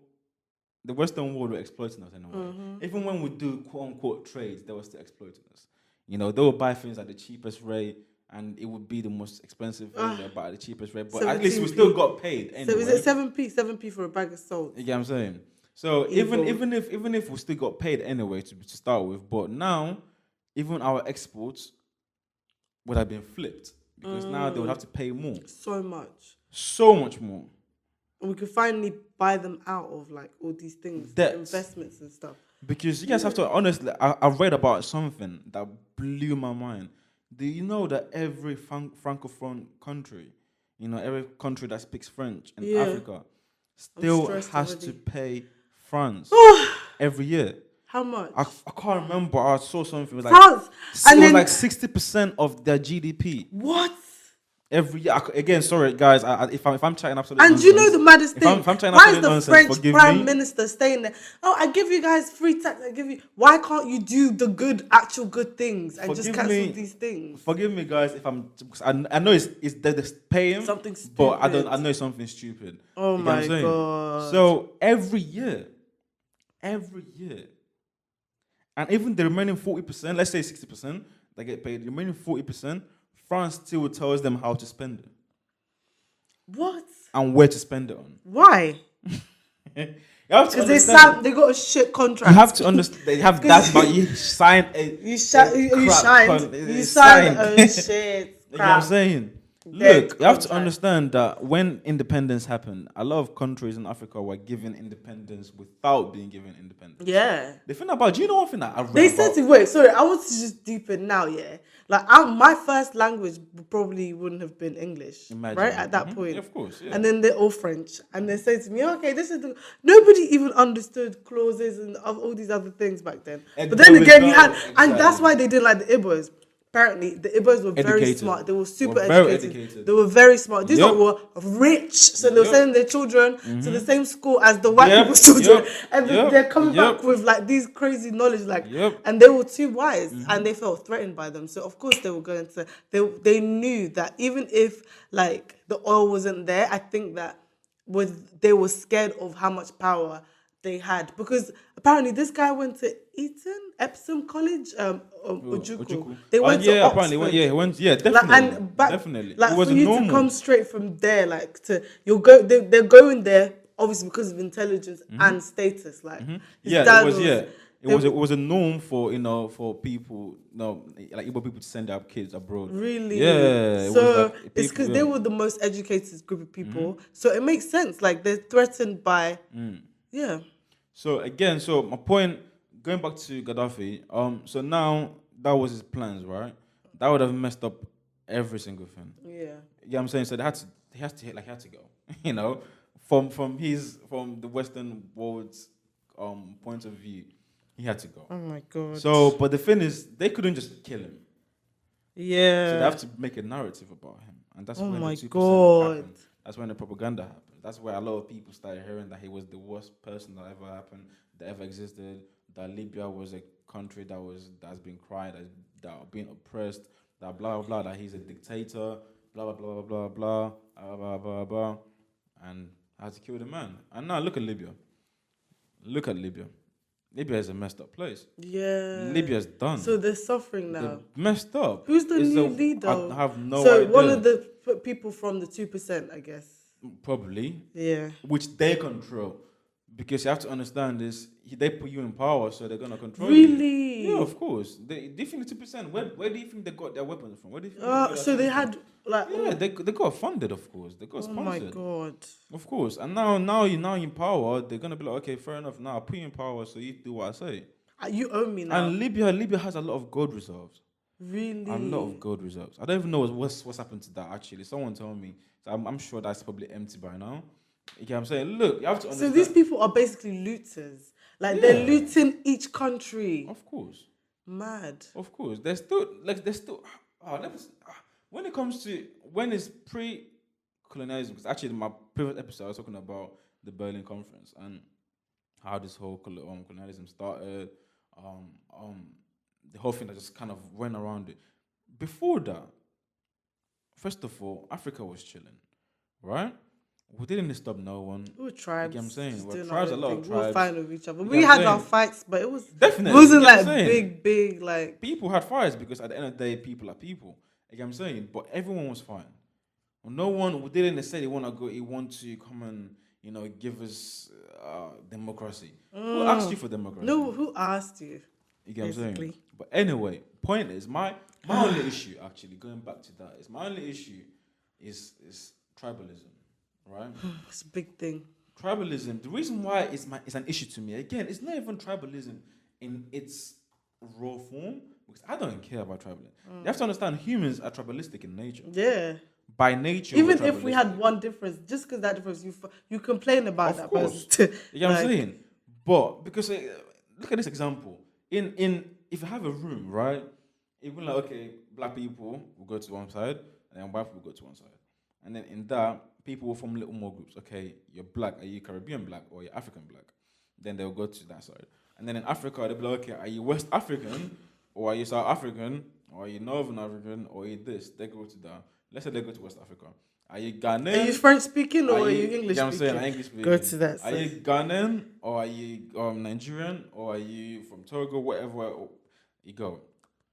the Western world were exploiting us anyway. Even when we do quote unquote trades, they were still exploiting us. You know, they would buy things at the cheapest rate, and it would be the most expensive thing they buy at the cheapest rate. But at least we still got paid anyway. So is it 7p? 7p for a bag of salt? You get what I'm saying? So even if we still got paid anyway to start with, but now even our exports would have been flipped because now they would have to pay more. So much more. And we could finally buy them out of like all these things, investments and stuff. Because you guys have to honestly, I read about something that blew my mind. Do you know that every francophone country, you know, every country that speaks French in Africa, still has to pay France every year? How much? I can't remember. I saw something like France, and it was like 60% of their GDP. What? Every year. Again, sorry guys. If I'm chatting absolutely and nonsense, you know the maddest thing? Why is the French Prime Minister staying there? Oh, I give you guys free tax. I give you. Why can't you do the actual good things and just cancel these things? Forgive me, guys, if I know it's they're paying something stupid, but I know it's something stupid. Oh my god! So every year, and even the remaining 40%, let's say 60%, they get paid. The remaining 40%, France still tells them how to spend it. What? And where to spend it on. Why? Because they got a shit contract. You have to understand. They have that, but you signed a. You signed a shit. You know what I'm saying? Look, you have to understand that when independence happened, a lot of countries in Africa were given independence without being given independence. Yeah. The thing about, do you know one thing that I read They said to wait, sorry, I want to just deepen now, yeah. Like my first language probably wouldn't have been English, right? At that point. Yeah, of course, yeah. And then they're all French. And they say to me, okay, this is nobody even understood clauses and all these other things back then. But then again, you had, and that's why they didn't like the Igbos. Apparently, the Igbos were very smart. They were super educated. They were very smart. These were rich. So they were sending their children to the same school as the white people's children. And they're coming back with like these crazy knowledge. And they were too wise and they felt threatened by them. So of course they were going to, they knew that even if like the oil wasn't there, I think that they were scared of how much power they had, because apparently this guy went to Epsom College, Ojukwu. They went to Oxford. Apparently, he went, definitely, definitely. Like, it was for you to come straight from there, like they're going there obviously because of intelligence and status, like it was a norm for for people, like Igbo people to send their kids abroad. Really? Yeah. So it's because they were the most educated group of people, so it makes sense. Like they're threatened by, yeah. So again, my point, going back to Gaddafi, so now that was his plans, right? That would have messed up every single thing. Yeah. You know what I'm saying? So he had to go. From the Western world's point of view, he had to go. Oh my god. So, but the thing is, they couldn't just kill him. Yeah. So they have to make a narrative about him, and that's when the 2% happened. That's when the propaganda happened. That's where a lot of people started hearing that he was the worst person that ever happened, that ever existed. That Libya was a country that's been cried, that been oppressed, that blah blah blah, that he's a dictator, blah blah blah blah blah blah blah blah, and I had to kill the man. And now look at Libya. Look at Libya. Libya is a messed up place. Yeah. Libya's done. So they're suffering now. They're messed up. Who's the new leader? I have no idea. So one of the people from the 2%, I guess. Probably. Yeah. Which they control. Because you have to understand this, they put you in power, so they're going to control you. Really? Yeah, of course. They definitely 2%. Where do you think they got their weapons from? Where do you think so they had, like... Yeah, they got funded, of course. They got sponsored. Oh my God. Of course. And now you're in power, they're going to be like, okay, fair enough. Now I'll put you in power, so you do what I say. You own me now. And Libya has a lot of gold reserves. Really? A lot of gold reserves. I don't even know what's happened to that, actually. Someone told me. So I'm sure that's probably empty by now. You know what I'm saying? Look, you have to understand. So these people are basically looters. Like, they're looting each country. Of course. Mad. Of course. When it comes to, when it's pre-colonialism, because actually in my previous episode I was talking about the Berlin Conference and how this whole colonialism started, um, um, the whole thing that just kind of went around it. Before that, first of all, Africa was chilling, right? We didn't stop no one. We were You get what I'm tribes, saying? just We're doing our tribes, a own lot thing. of We were tribes. fine with each other. You We get what I'm had our saying? fights, but it Definitely. You wasn't get what I'm like saying? big, like. People had fights because at the end of the day, people are people. You get what I'm saying? But everyone was fine. No one we didn't necessarily want to go. He want to come and give us democracy. Who asked you for democracy? No, who asked you? You get what I'm saying? Basically. But anyway, point is my only issue actually going back to that is my only issue is tribalism, right? It's a big thing. Tribalism. The reason why it's an issue to me again, it's not even tribalism in its raw form because I don't care about tribalism. You have to understand humans are tribalistic in nature. Yeah. By nature, Even we're if we had tribalistic. one difference, just because that difference, you complain about Of that course. person. You get what I'm Like, saying? But because look at this example. In if you have a room, right? It will like okay, black people will go to one side, and then white people go to one side, and then in that people will form little more groups. Okay, you're black. Are you Caribbean black or you're African black? Then they'll go to that side, and then in Africa they'll be like, okay, are you West African or are you South African or are you Northern African or are you this? They go to that. Let's say they go to West Africa. Are you Ghanaian? are you French speaking or are you You English know what I'm saying? speaking? English speaking. Go to that Are side. you Ghanaian or are you Nigerian or are you from Togo? Whatever you go.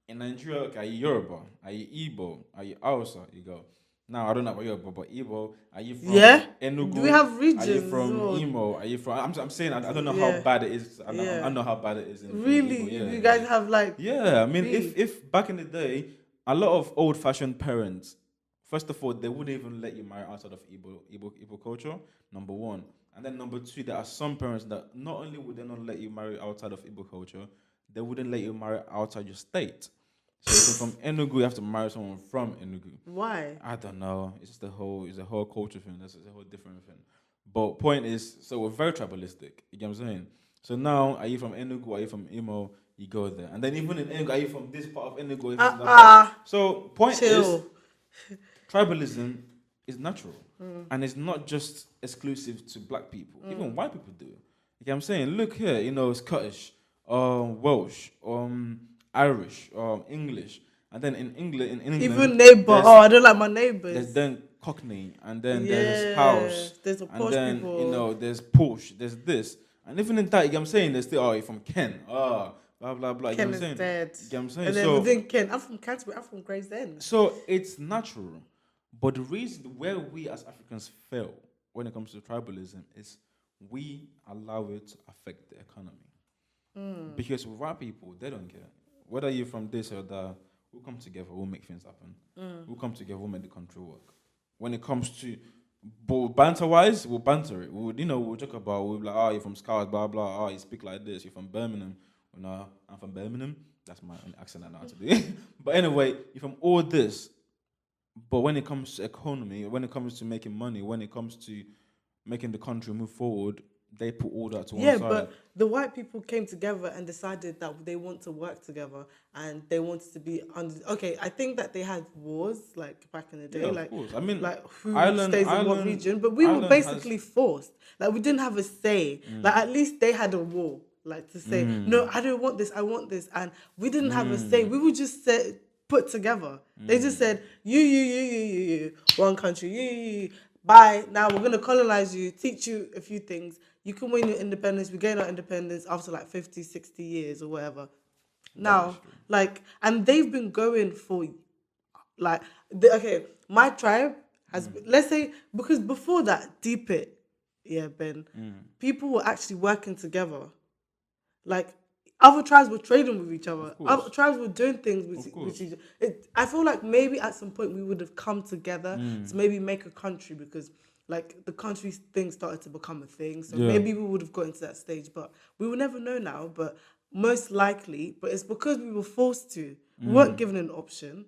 In Nigeria, okay, are you Yoruba? Are you Igbo? Are you Hausa? You go. Now I don't know about Yoruba, but Igbo. Are you from Enugu? Do we have regions? Are you from or- Imo? Are you from? I'm saying I don't know Yeah. how bad it is. I Yeah. know how bad it is. In Really? Igbo. Yeah, You guys have like. yeah, I mean, beef? if back in the day, a lot of old-fashioned parents, first of all, they wouldn't even let you marry outside of Igbo culture. Number one, and then number two, there are some parents that not only would they not let you marry outside of Igbo culture, they wouldn't let you marry outside your state. So if you're from Enugu, you have to marry someone from Enugu. Why? I don't know. It's just it's a whole culture thing. That's a whole different thing. But point is, so we're very tribalistic. You get what I'm saying? So now, are you from Enugu? Are you from Imo? You go there, and then even in Enugu, are you from this part of Enugu? Are you from that part? So point Chill. is, tribalism is natural, and it's not just exclusive to black people. Even white people do it. You get what I'm saying? Look here, Scottish, Welsh, Irish, English, and then in England, Even neighbor. Oh, I don't like my neighbors. there's then Cockney, and then there's House, There's a and posh then people. there's Porsche, there's this, and even in that, you get what I'm saying, there's still you're from Ken, blah blah blah. You get Ken what I'm is saying? dead. You get what I'm saying? And then So within Ken, I'm from Canterbury. I'm from Gravesend. so it's natural, but the reason where we as Africans fail when it comes to tribalism is we allow it to affect the economy. Because with white people, they don't care. Whether you're from this or that, we'll come together, we'll make things happen. We'll come together, we'll make the country work. When it comes to banter-wise, we'll banter it. We'll talk about, we'll be like, you're from Scotland, blah, blah, you speak like this, you're from Birmingham. No, I'm from Birmingham. That's my only accent I know how to do. But anyway, you're from all this. But when it comes to economy, when it comes to making money, when it comes to making the country move forward, they put all that to one side. Yeah, but the white people came together and decided that they want to work together and they wanted to be under. Okay, I think that they had wars like back in the day, Yeah, of like course. I mean, like who Ireland- stays in what Ireland- region, but we were Ireland basically forced. Like we didn't have a say. Like at least they had a war, like to say, no, I don't want this, I want this, and we didn't have a say. We were just put together. They just said you, one country, you. Bye. Now we're gonna colonize you, teach you a few things. You can win your independence. We gain our independence after like 50, 60 years or whatever. Now, and they've been going for, my tribe has, let's say, because before that, deep it, Ben, people were actually working together. Like, other tribes were trading with each other. Other tribes were doing things with each other. I feel like maybe at some point we would have come together to maybe make a country because like the country thing started to become a thing. So maybe we would have gotten to that stage, but we will never know now. But most likely, but it's because we were forced to. We weren't given an option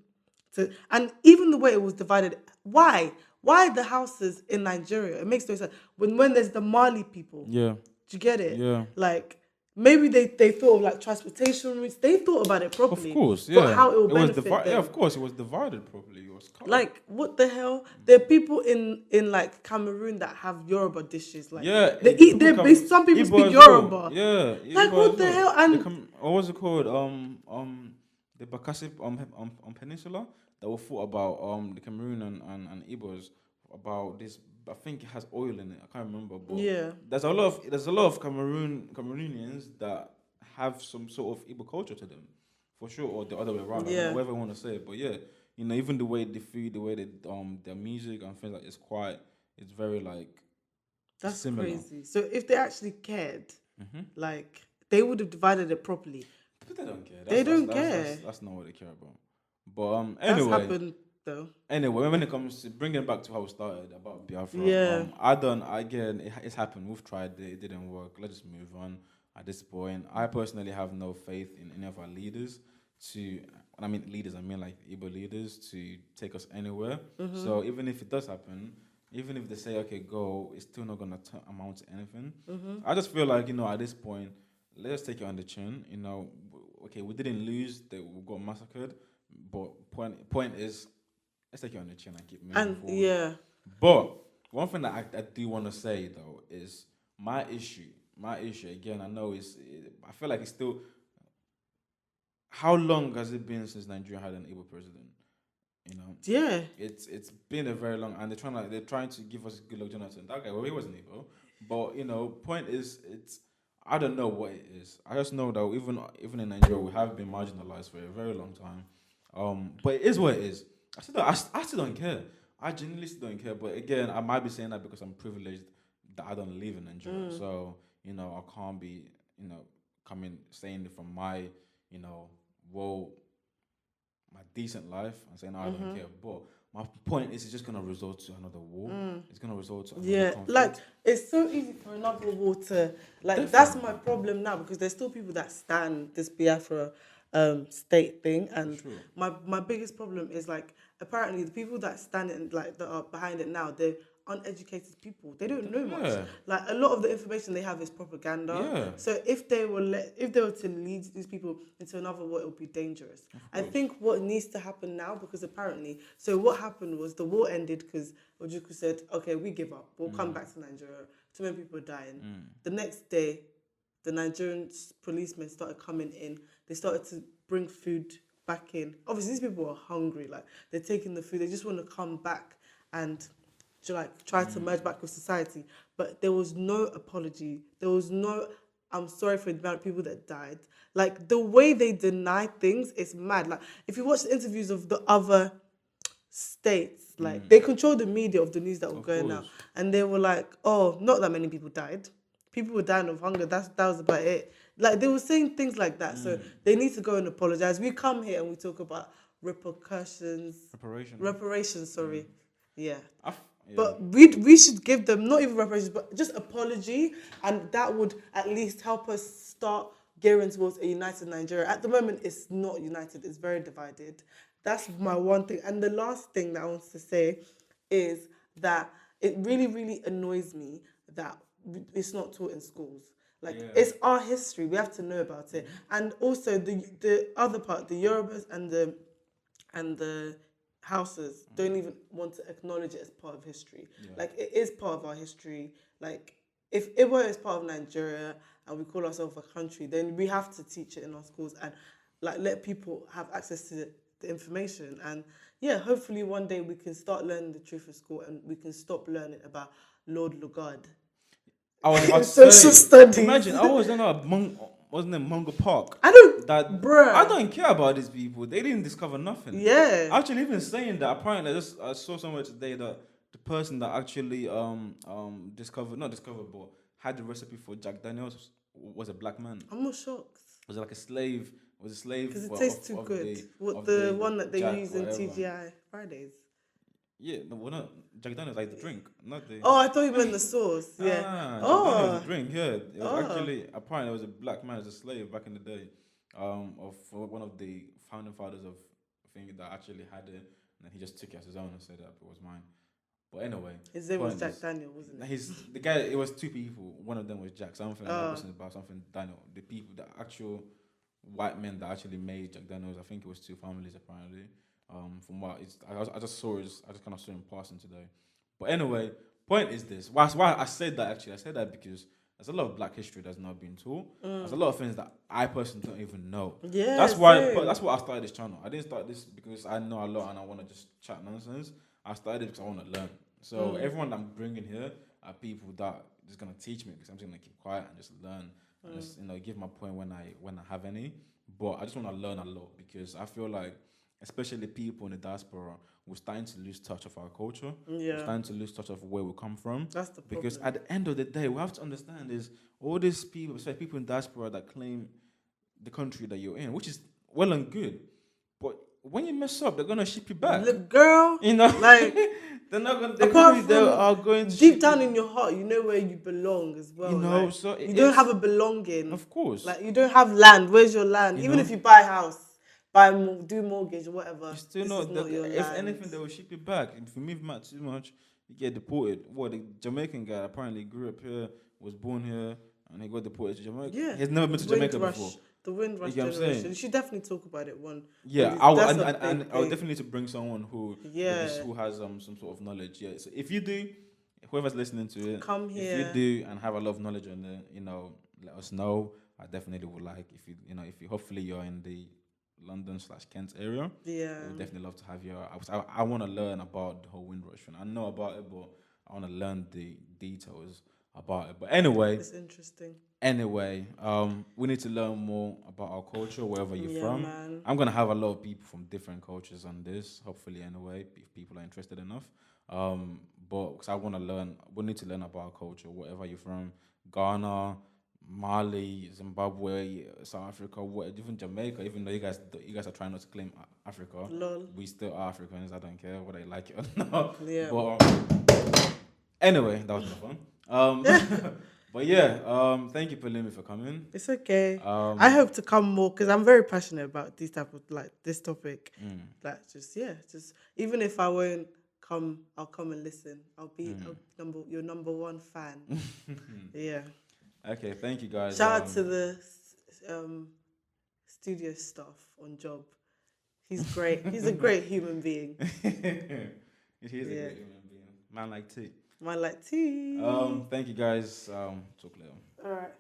to, and even the way it was divided. Why? Why the houses in Nigeria? It makes no sense. When there's the Mali people. Yeah. Do you get it? Yeah. Like maybe they thought of like transportation routes. They thought about it Of properly, course, but yeah. how it will It was benefit divided. Yeah, them. of course, it was divided properly. It was cut up. Like what the hell? There are people in like Cameroon that have Yoruba dishes. Like Yeah, they the eat. people come Some people Igbo speak as well. Yoruba. Yeah, Like Igbo what as the well. hell? They And come. What was it called? The Bakassi Peninsula that were fought about the Cameroon and Igbos about this. I think it has oil in it. I can't remember, but yeah, there's a lot of Cameroonians that have some sort of Igbo culture to them, for sure, or the other way around. I don't know yeah, whatever you want to say, but yeah, even the way they feed, the way they their music and things like it's very like that's similar. crazy. So if they actually cared, Mm-hmm. like they would have divided it properly. But they don't care. They don't care. That's not what they care about. But That's anyway, happened though. when it comes to bringing it back to how we started about Biafra, Yeah. I don't again. It's happened. We've tried it. It didn't work. Let's just move on. At this point, I personally have no faith in any of our leaders to. When I mean leaders, I mean like Igbo leaders to take us anywhere. So even if it does happen, even if they say okay, go, it's still not gonna amount to anything. I just feel like at this point, let's take it on the chin. Okay, we didn't lose. That we got massacred, but point is, let's take it on the chin and keep moving And forward. yeah. But one thing that I do want to say though is my issue. My issue again. I feel like it's still. How long has it been since Nigeria had an able president? Yeah. It's been a very long, and they're trying to give us good luck Jonathan. That guy, well, he wasn't able, but point is, it's I don't know what it is. I just know that even in Nigeria, we have been marginalized for a very long time. But it is what it is. I still don't care. I genuinely still don't care. But again, I might be saying that because I'm privileged that I don't live in Nigeria. So I can't be coming saying it from my woe my decent life and saying, no, I don't care. But my point is, it's just going to result to another war. It's going to result to another conflict. Like it's so easy for another war to like. Definitely. That's my problem now because there's still people that stand this Biafra state thing, and Sure. my biggest problem is like apparently the people that stand it like that are behind it now, they're uneducated people. They don't know much. Yeah. Like a lot of the information they have is propaganda. Yeah. So if they were to lead these people into another war, it would be dangerous. I think what needs to happen now, because apparently, so what happened was the war ended because Ojukwu said, "Okay, we give up. We'll come back to Nigeria." Too many people are dying. The next day, the Nigerian policemen started coming in. They started to bring food back in. Obviously, these people are hungry. Like they're taking the food. They just want to come back and to like try to merge back with society. But there was no apology. There was no I'm sorry for the amount of people that died. Like the way they deny things is mad. Like if you watch the interviews of the other states, like they control the media of the news that were going out. And they were like, oh, not that many people died. People were dying of hunger. That was about it. Like they were saying things like that. So they need to go and apologize. We come here and we talk about reparations, sorry. Yeah. But we should give them not even reparations, but just apology, and that would at least help us start gearing towards a united Nigeria. At the moment, it's not united; it's very divided. That's my one thing. And the last thing that I want to say is that it really, really annoys me that it's not taught in schools. Like it's our history; we have to know about it. And also the other part, the Yorubas and the houses don't even want to acknowledge it as part of history. Like it is part of our history. Like if Igbo is part of Nigeria and we call ourselves a country, then we have to teach it in our schools and like let people have access to the information. And yeah, hopefully one day we can start learning the truth in school and we can stop learning about Lord Lugard. I was about to Social say, studies. imagine I was in wasn't in Mungo Park. I don't care about these people. They didn't discover nothing. Yeah. Actually, even saying that, apparently, I saw somewhere today that the person that actually not discovered, but had the recipe for Jack Daniels was a black man. I'm not shocked. Was like a slave. Was a slave because it tastes too good. The one that they use in TGI Fridays. Yeah, no, well, not Jack Daniels like the drink, not the. Oh, I thought you meant the sauce. Yeah. Jack Daniels the drink. Yeah, it was actually apparently it was a black man as a slave back in the day, of one of the founding fathers of I think that actually had it, and then he just took it as his own and said that it was mine. But anyway, His name was point Jack is, Daniel, wasn't it? the guy. It was two people. One of them was Jack. Something like that Oh. person about something Daniel. The people, the actual white men that actually made Jack Daniels. I think it was two families apparently. From what I just saw it. I just kind of saw him passing today. But anyway, point is this. Why I said that actually. I said that because there's a lot of Black history that's not being taught. There's a lot of things that I personally don't even know. Yeah, that's why. same. That's why I started this channel. I didn't start this because I know a lot and I want to just chat nonsense. I started it because I want to learn. So everyone that I'm bringing here are people that just gonna teach me because I'm just gonna keep quiet and just learn and just give my point when I have any. But I just want to learn a lot because I feel like, especially people in the diaspora, we're starting to lose touch of our culture. Yeah. We're starting to lose touch of where we come from. That's the problem. Because at the end of the day, we have to understand is all these people, especially people in diaspora that claim the country that you're in, which is well and good. But when you mess up, they're gonna ship you back. Look, girl, like they're not gonna. They are going to deep down in your heart. You know where you belong as well. Like, so you don't have a belonging. Of course, like you don't have land. Where's your land? Even if you buy a house, do mortgage or whatever, you still not your if land. anything, they will ship you back. If you move back too much, you get deported. What, the Jamaican guy apparently grew up here, was born here, and he got deported to Jamaica. Yeah, He's never been to Jamaica before. The Windrush generation. You should definitely talk about it one. Yeah, I would definitely need to bring someone who has some sort of knowledge. Yeah. So if you do, whoever's listening to it, come here. If you do and have a lot of knowledge on it, let us know. I definitely would like if you hopefully you're in the London/Kent area. Yeah, I would definitely love to have you. I want to learn about the whole Windrush. I know about it, but I want to learn the details about it. But anyway, it's interesting. Anyway, we need to learn more about our culture, wherever you're from. Man. I'm gonna have a lot of people from different cultures on this, hopefully anyway, if people are interested enough. But because I want to learn, we need to learn about our culture, wherever you're from. Ghana, Mali, Zimbabwe, South Africa, even Jamaica. Even though you guys are trying not to claim Africa, Lol. we still are Africans. I don't care whether you like it or not. Yeah. But anyway, that was more fun. But yeah, thank you, Pelumi, for coming. It's okay. I hope to come more because I'm very passionate about this type of this topic. Just even if I won't come, I'll come and listen. I'll be your number one fan. Yeah. Okay, thank you guys. Shout out to the studio staff on job. He's great. He's a great human being. He is a great human being. Man like tea. Man like tea. Thank you guys. Talk later. All right.